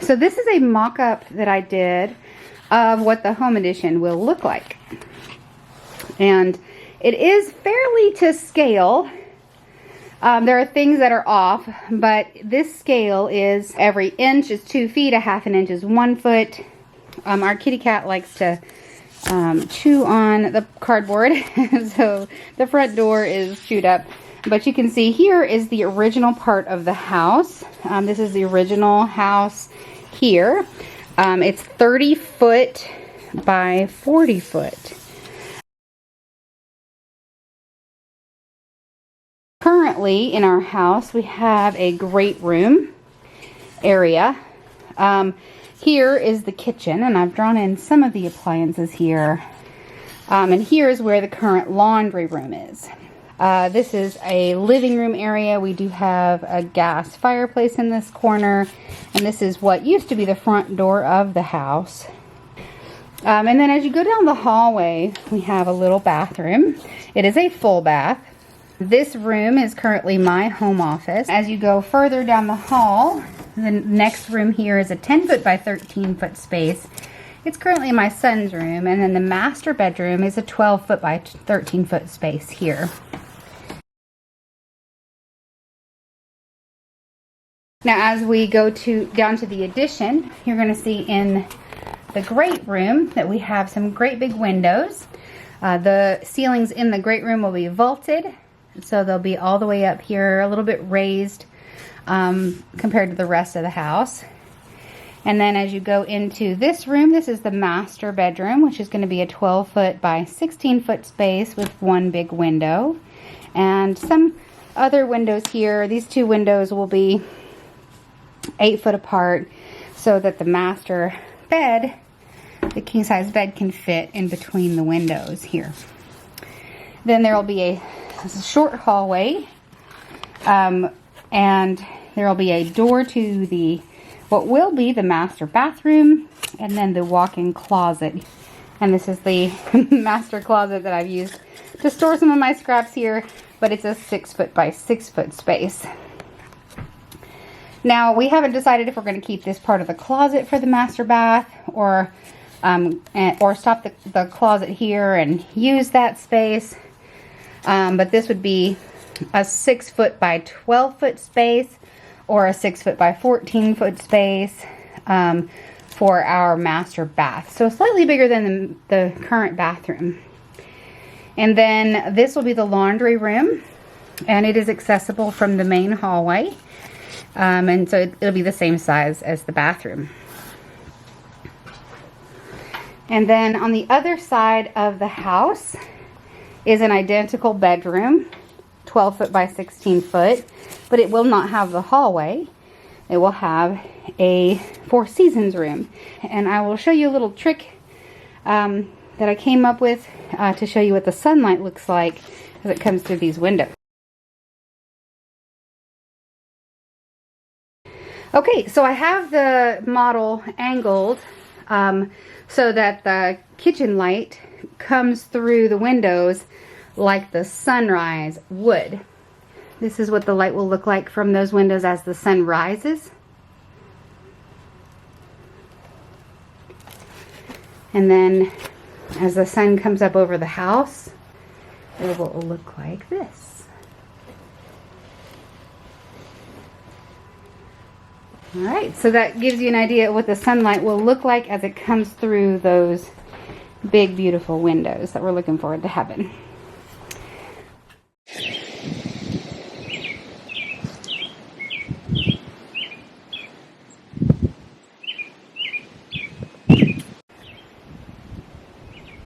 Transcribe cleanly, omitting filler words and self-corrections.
So this is a mock-up that I did of what the home edition will look like. And it is fairly to scale. There are things that are off, but this scale is every inch is 2 feet, a half an inch is 1 foot. Our kitty cat likes to chew on the cardboard, so the front door is chewed up. But you can see here is the original part of the house. This is the original house here. It's 30 foot by 40 foot. Currently in our house we have a great room area. Here is the kitchen, and I've drawn in some of the appliances here. And here is where the current laundry room is. This is a living room area. We do have a gas fireplace in this corner, and this is what used to be the front door of the house. And then as you go down the hallway, we have a little bathroom. It is a full bath. This room is currently my home office. As you go further down the hall, the next room here is a 10 foot by 13 foot space. It's currently my son's room, and then the master bedroom is a 12 foot by 13 foot space here. Now as we go down to the addition, you're going to see in the great room that we have some great big windows. The ceilings in the great room will be vaulted, so they'll be all the way up here, a little bit raised compared to the rest of the house. And then as you go into this room, this is the master bedroom, which is going to be a 12 foot by 16 foot space with one big window. And some other windows here. These two windows will be 8 foot apart so that the master bed, the king size bed, can fit in between the windows here. Then there will be a short hallway, and there will be a door to what will be the master bathroom, and then the walk-in closet. And this is the master closet that I've used to store some of my scraps here, but it's a 6 foot by 6 foot space. Now we haven't decided if we're going to keep this part of the closet for the master bath, or stop the closet here and use that space. But this would be a 6 foot by 12 foot space, or a 6 foot by 14 foot space for our master bath. So slightly bigger than the current bathroom. And then this will be the laundry room, and it is accessible from the main hallway. And so it'll be the same size as the bathroom. And then on the other side of the house is an identical bedroom, 12 foot by 16 foot, but it will not have the hallway. It will have a Four Seasons room. And I will show you a little trick that I came up with to show you what the sunlight looks like as it comes through these windows. Okay, so I have the model angled so that the kitchen light comes through the windows like the sunrise would. This is what the light will look like from those windows as the sun rises. And then as the sun comes up over the house, it will look like this. Alright, so that gives you an idea of what the sunlight will look like as it comes through those big, beautiful windows that we're looking forward to having.